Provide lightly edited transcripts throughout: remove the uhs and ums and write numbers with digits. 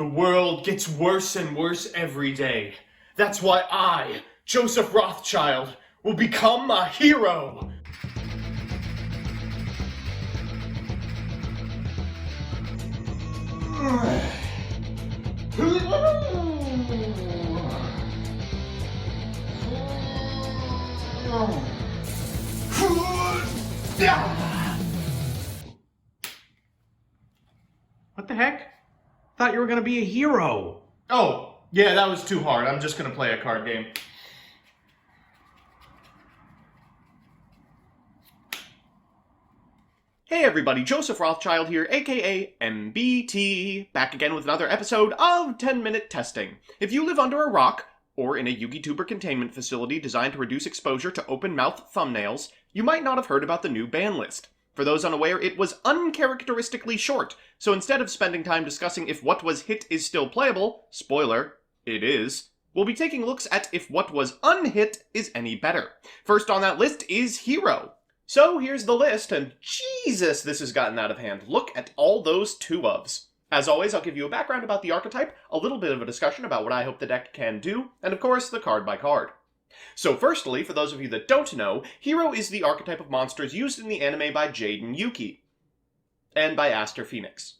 The world gets worse and worse every day. That's why I, Joseph Rothschild, will become a hero. What the heck? Thought you were gonna be a hero. Oh, yeah, that was too hard. I'm just gonna play a card game. Hey everybody, Joseph Rothschild here, aka MBT, back again with another episode of 10-Minute Testing. If you live under a rock, or in a YugiTuber containment facility designed to reduce exposure to open-mouth thumbnails, you might not have heard about the new ban list. For those unaware, it was uncharacteristically short, so instead of spending time discussing if what was hit is still playable, spoiler, it is, we'll be taking looks at if what was unhit is any better. First on that list is Hero. So here's the list, and Jesus, this has gotten out of hand. Look at all those 2-ofs. As always, I'll give you a background about the archetype, a little bit of a discussion about what I hope the deck can do, and of course, the card by card. So firstly, for those of you that don't know, Hero is the archetype of monsters used in the anime by Jade and Yuki, and by Aster Phoenix,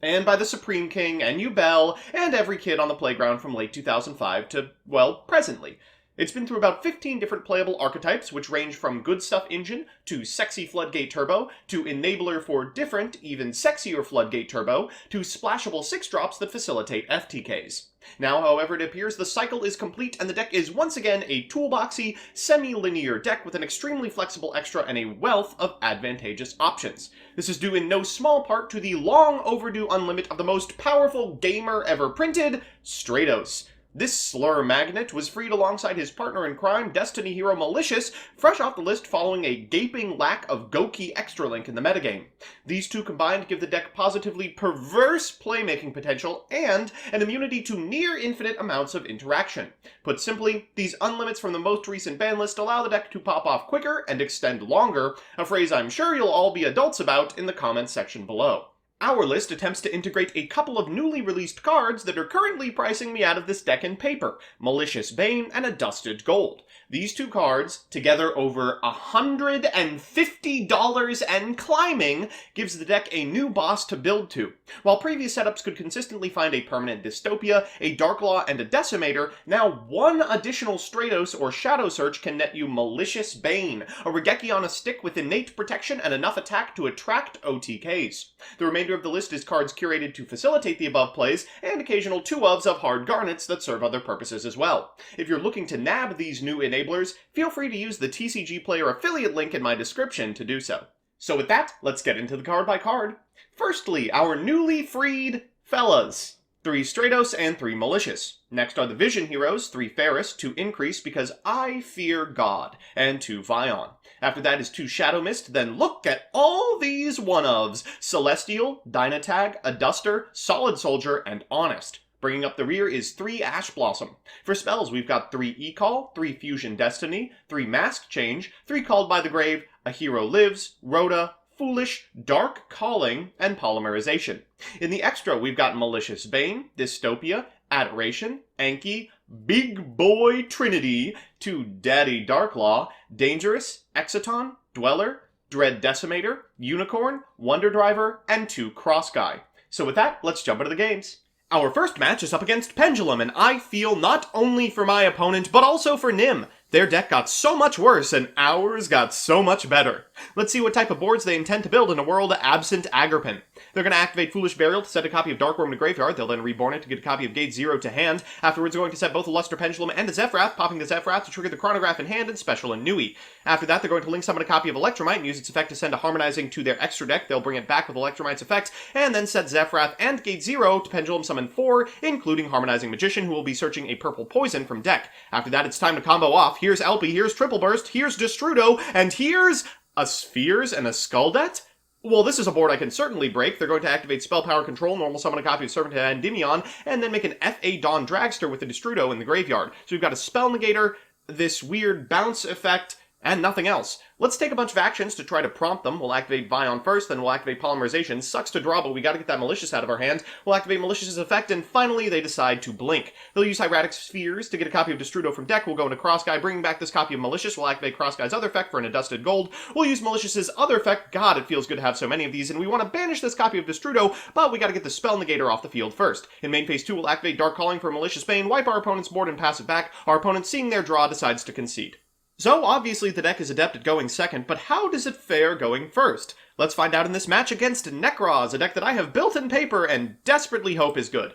and by the Supreme King, and Yubel, and every kid on the playground from late 2005 to, well, presently. It's been through about 15 different playable archetypes, which range from Good Stuff Engine, to Sexy Floodgate Turbo, to Enabler for different, even sexier Floodgate Turbo, to splashable 6-drops that facilitate FTKs. Now, however, it appears the cycle is complete and the deck is once again a toolboxy, semi-linear deck with an extremely flexible extra and a wealth of advantageous options. This is due in no small part to the long overdue unlimit of the most powerful gamer ever printed, Stratos. This slur magnet was freed alongside his partner in crime, Destiny hero Malicious, fresh off the list following a gaping lack of Go-Key extra link in the metagame. These two combined give the deck positively perverse playmaking potential and an immunity to near infinite amounts of interaction. Put simply, these unlimits from the most recent ban list allow the deck to pop off quicker and extend longer, a phrase I'm sure you'll all be adults about in the comments section below. Our list attempts to integrate a couple of newly released cards that are currently pricing me out of this deck in paper, Malicious Bane and Adusted Gold. These two cards, together over $150 and climbing, gives the deck a new boss to build to. While previous setups could consistently find a permanent Dystopia, a Darklaw, and a Decimator, now one additional Stratos or Shadow Search can net you Malicious Bane, a Regeki on a stick with innate protection and enough attack to attract OTKs. The remainder of the list is cards curated to facilitate the above plays, and occasional 2-ofs of hard garnets that serve other purposes as well. If you're looking to nab these new enablers, feel free to use the TCG Player affiliate link in my description to do so. So with that, let's get into the card by card. Firstly, our newly freed fellas. 3 Stratos and 3 Malicious. Next are the Vision Heroes, 3 Ferris, 2 Increase because I fear God, and 2 Vion. After that is 2 Shadow Mist, then look at all these 1-ofs. Celestial, Dynatag, Aduster, Solid Soldier, and Honest. Bringing up the rear is 3 Ash Blossom. For spells, we've got 3 E-Call, 3 Fusion Destiny, 3 Mask Change, 3 Called by the Grave, A Hero Lives, Rhoda, Foolish, Dark Calling, and Polymerization. In the extra, we've got Malicious Bane, Dystopia, Adoration, Anki, Big Boy Trinity, 2 Daddy Darklaw, Dangerous, Exciton, Dweller, Dread Decimator, Unicorn, Wonder Driver, and 2 Cross Guy. So with that, let's jump into the games. Our first match is up against Pendulum, and I feel not only for my opponent, but also for Nim. Their deck got so much worse, and ours got so much better. Let's see what type of boards they intend to build in a world absent Agrippin. They're going to activate Foolish Burial to set a copy of Dark Worm to graveyard. They'll then reborn it to get a copy of Gate 0 to hand. Afterwards, they're going to set both the Luster Pendulum and the Zephyrath, popping the Zephyrath to trigger the Chronograph in hand and Special and Nui. After that, they're going to link summon a copy of Electromite and use its effect to send a Harmonizing to their extra deck. They'll bring it back with Electromite's effect, and then set Zephyrath and Gate 0 to Pendulum summon 4, including Harmonizing Magician, who will be searching a purple poison from deck. After that, it's time to combo off. Here's Elpie, here's Triple Burst, here's Destrudo, and here's a Spheres and a Skuldet? Well, this is a board I can certainly break. They're going to activate Spell Power Control, normal summon a copy of Servant and Endymion, and then make an FA Dawn Dragster with the Destrudo in the graveyard. So we've got a Spell Negator, this weird bounce effect, And nothing else. Let's take a bunch of actions to try to prompt them. We'll activate Vion first, then we'll activate Polymerization. Sucks to draw, but we gotta get that Malicious out of our hand. We'll activate Malicious's effect, and finally they decide to blink. They'll use Hieratic Spheres to get a copy of Destrudo from deck. We'll go into Crossguy, bringing back this copy of Malicious. We'll activate Crossguy's other effect for an Adusted Gold. We'll use Malicious's other effect. God, it feels good to have so many of these, and we want to banish this copy of Destrudo, but we gotta get the Spell Negator off the field first. In main phase 2, we'll activate Dark Calling for Malicious Bane, wipe our opponent's board, and pass it back. Our opponent, seeing their draw, decides to concede. So, obviously the deck is adept at going second, but how does it fare going first? Let's find out in this match against Nekroz, a deck that I have built in paper and desperately hope is good.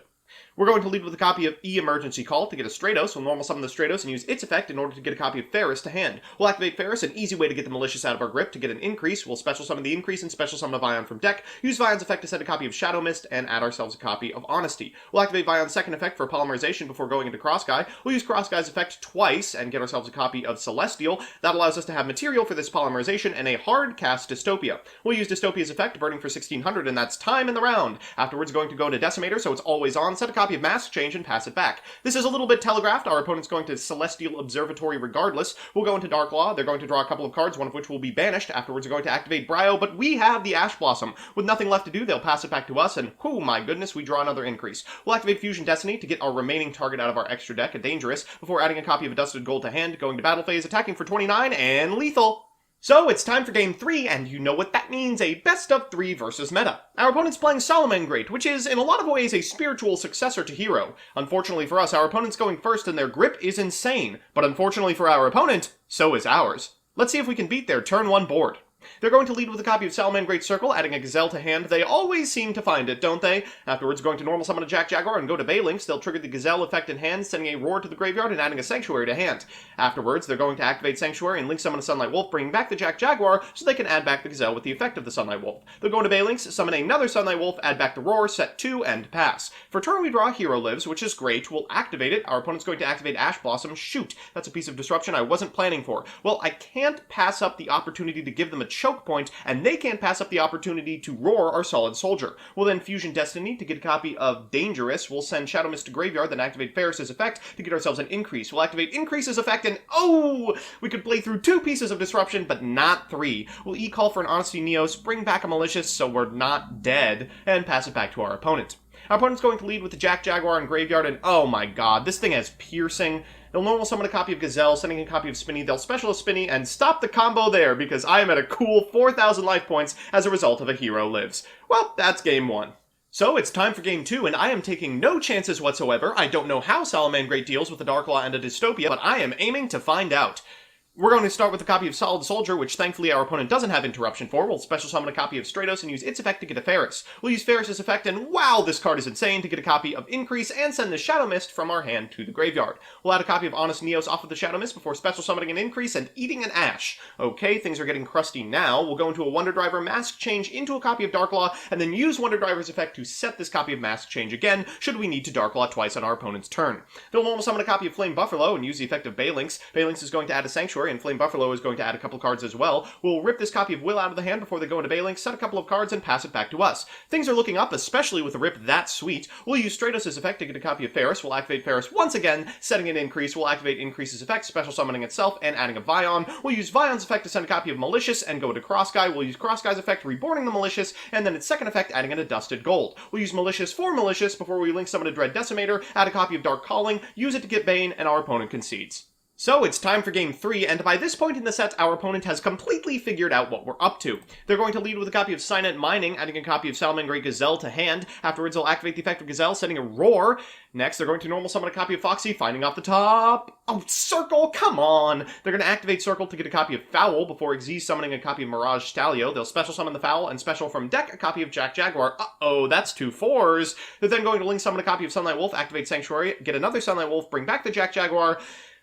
We're going to lead with a copy of E-Emergency Call to get a Stratos. We'll normal summon the Stratos and use its effect in order to get a copy of Ferris to hand. We'll activate Ferris, an easy way to get the Malicious out of our grip. To get an increase, we'll special summon the increase and special summon a Vion from deck. Use Vion's effect to send a copy of Shadow Mist and add ourselves a copy of Honesty. We'll activate Vion's second effect for Polymerization before going into Crossguy. We'll use Crossguy's effect twice and get ourselves a copy of Celestial. That allows us to have material for this Polymerization and a hard cast Dystopia. We'll use Dystopia's effect, burning for 1600, and that's time in the round. Afterwards, going to go into Decimator, so it's always on. Set a copy of Mask Change and pass it back. This is a little bit telegraphed. Our opponent's going to Celestial Observatory regardless. We'll go into Dark Law. They're going to draw a couple of cards, one of which will be banished. Afterwards, they're going to activate Bryo, but we have the Ash Blossom. With nothing left to do, they'll pass it back to us, and oh my goodness, we draw another increase. We'll activate Fusion Destiny to get our remaining target out of our extra deck, a Dangerous, before adding a copy of Adusted Gold to hand, going to battle phase, attacking for 29, and lethal. So, it's time for game 3, and you know what that means, a best of 3 versus meta. Our opponent's playing Salamangreat, which is, in a lot of ways, a spiritual successor to Hero. Unfortunately for us, our opponent's going first, and their grip is insane. But unfortunately for our opponent, so is ours. Let's see if we can beat their turn 1 board. They're going to lead with a copy of Salamangreat Circle, adding a Gazelle to hand. They always seem to find it, don't they? Afterwards, going to normal summon a Jack Jaguar and go to Balinks. They'll trigger the Gazelle effect in hand, sending a Roar to the graveyard and adding a Sanctuary to hand. Afterwards, they're going to activate Sanctuary and link summon a Sunlight Wolf, bringing back the Jack Jaguar so they can add back the Gazelle with the effect of the Sunlight Wolf. They'll go into Balinks, summon another Sunlight Wolf, add back the Roar, set 2, and pass. For turn, we draw Hero Lives, which is great. We'll activate it. Our opponent's going to activate Ash Blossom. Shoot, that's a piece of disruption I wasn't planning for. Well, I can't pass up the opportunity to give them a choke point, and they can't pass up the opportunity to Roar our Solid Soldier. We'll then Fusion Destiny to get a copy of Dangerous. We'll send Shadow Mist to graveyard, then activate Ferris's effect to get ourselves an increase. We'll activate Increase's effect, and oh! We could play through 2 pieces of disruption, but not 3. We'll E-Call for an Honesty Neos, bring back a Malicious so we're not dead, and pass it back to our opponent. Our opponent's going to lead with the Jack Jaguar in graveyard, and oh my god, this thing has Piercing. They'll normal summon a copy of Gazelle, sending a copy of Spinny. They'll special a Spinny, and stop the combo there, because I am at a cool 4,000 life points as a result of a Hero Lives. Well, that's game 1. So, it's time for game 2, and I am taking no chances whatsoever. I don't know how Salamangreat deals with a Dark Law and a Dystopia, but I am aiming to find out. We're going to start with a copy of Solid Soldier, which thankfully our opponent doesn't have interruption for. We'll special summon a copy of Stratos and use its effect to get a Ferris. We'll use Ferris's effect, and wow, this card is insane, to get a copy of Increase and send the Shadow Mist from our hand to the graveyard. We'll add a copy of Honest Neos off of the Shadow Mist before special summoning an Increase and eating an Ash. Okay, things are getting crusty now. We'll go into a Wonder Driver, Mask Change into a copy of Dark Law, and then use Wonder Driver's effect to set this copy of Mask Change again, should we need to Dark Law twice on our opponent's turn. They'll normal summon a copy of Flame Buffalo and use the effect of Balinks. Balinks is going to add a Sanctuary, and Flame Buffalo is going to add a couple cards as well. We'll rip this copy of Will out of the hand before they go into Balinks, set a couple of cards, and pass it back to us. Things are looking up, especially with a rip that sweet. We'll use Stratos' effect to get a copy of Ferris. We'll activate Ferris once again, setting an Increase. We'll activate Increase's effect, special summoning itself, and adding a Vion. We'll use Vion's effect to send a copy of Malicious and go to Crossguy. We'll use Crossguy's effect, reborning the Malicious, and then its second effect, adding an Adusted Gold. We'll use Malicious for Malicious before we link summon a Dread Decimator, add a copy of Dark Calling, use it to get Bane, and our opponent concedes. So, it's time for game 3, and by this point in the set, our opponent has completely figured out what we're up to. They're going to lead with a copy of Signet Mining, adding a copy of Salamangreat Gazelle to hand. Afterwards, they'll activate the effect of Gazelle, sending a Roar. Next, they're going to normal summon a copy of Foxy, finding off the top. Oh, Circle, come on! They're going to activate Circle to get a copy of Foul before Xyz summoning a copy of Mirage Stalio. They'll special summon the Foul and special from deck a copy of Jack Jaguar. Uh-oh, that's 2 4s. They're then going to link summon a copy of Sunlight Wolf, activate Sanctuary, get another Sunlight Wolf, bring back the Jack Jaguar.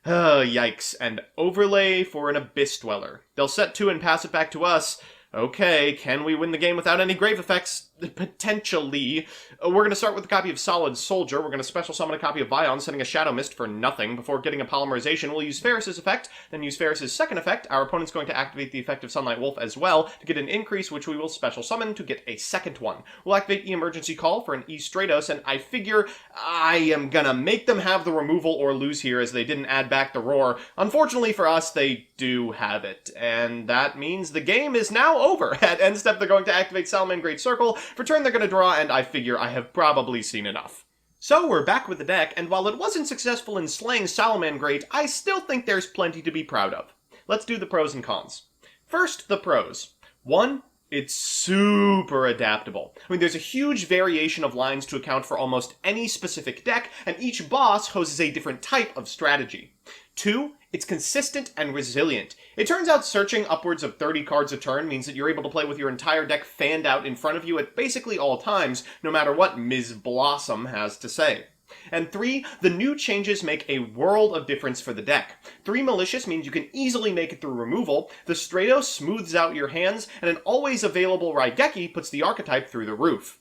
Yikes, and overlay for an Abyss Dweller. They'll set 2 and pass it back to us. Okay, can we win the game without any grave effects? potentially. We're going to start with a copy of Solid Soldier. We're going to special summon a copy of Vion, sending a Shadow Mist for nothing. Before getting a Polymerization, we'll use Ferris's effect, then use Ferris's second effect. Our opponent's going to activate the effect of Sunlight Wolf as well to get an increase, which we will special summon to get a second one. We'll activate the Emergency Call for an E-Stratos, and I figure I am going to make them have the removal or lose here as they didn't add back the Roar. Unfortunately for us, they do have it, and that means the game is now over. At end step, they're going to activate Salamangreat Circle. For turn, they're going to draw, and I figure I have probably seen enough. So we're back with the deck, and while it wasn't successful in slaying Salamangreat, I still think there's plenty to be proud of. Let's do the pros and cons. First, the pros. 1. It's super adaptable. I mean, there's a huge variation of lines to account for almost any specific deck, and each boss hoses a different type of strategy. 2. It's consistent and resilient. It turns out searching upwards of 30 cards a turn means that you're able to play with your entire deck fanned out in front of you at basically all times, no matter what Ms. Blossom has to say. And 3, the new changes make a world of difference for the deck. 3 Malicious means you can easily make it through removal, the Stratos smooths out your hands, and an always available Raigeki puts the archetype through the roof.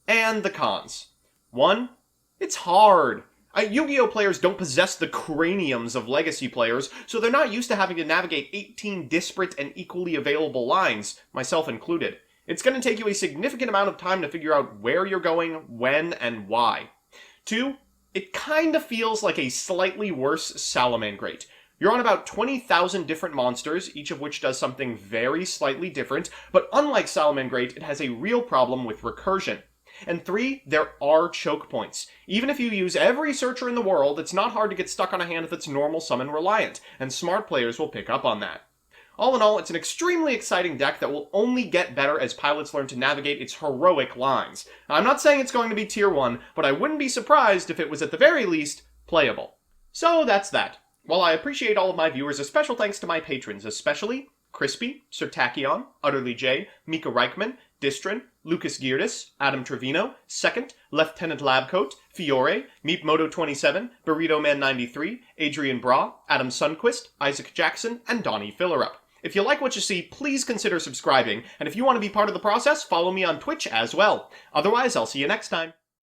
And the cons. 1. It's hard. Yu-Gi-Oh! Players don't possess the craniums of Legacy players, so they're not used to having to navigate 18 disparate and equally available lines, myself included. It's going to take you a significant amount of time to figure out where you're going, when, and why. 2, it kinda feels like a slightly worse Salamangreat. You're on about 20,000 different monsters, each of which does something very slightly different, but unlike Salamangreat, it has a real problem with recursion. And 3, there are choke points. Even if you use every searcher in the world, it's not hard to get stuck on a hand that's normal summon reliant, and smart players will pick up on that. All in all, it's an extremely exciting deck that will only get better as pilots learn to navigate its heroic lines. I'm not saying it's going to be tier 1, but I wouldn't be surprised if it was at the very least playable. So that's that. While I appreciate all of my viewers, a special thanks to my patrons, especially Crispy, Sirtachion, Utterly J, Mika Reichman, Distrin, Lucas Geardis, Adam Trevino, Second, Lieutenant Labcoat, Fiore, Meepmoto27, Burrito Man 93, Adrian Bra, Adam Sunquist, Isaac Jackson, and Donnie Fillerup. If you like what you see, please consider subscribing, and if you want to be part of the process, follow me on Twitch as well. Otherwise, I'll see you next time.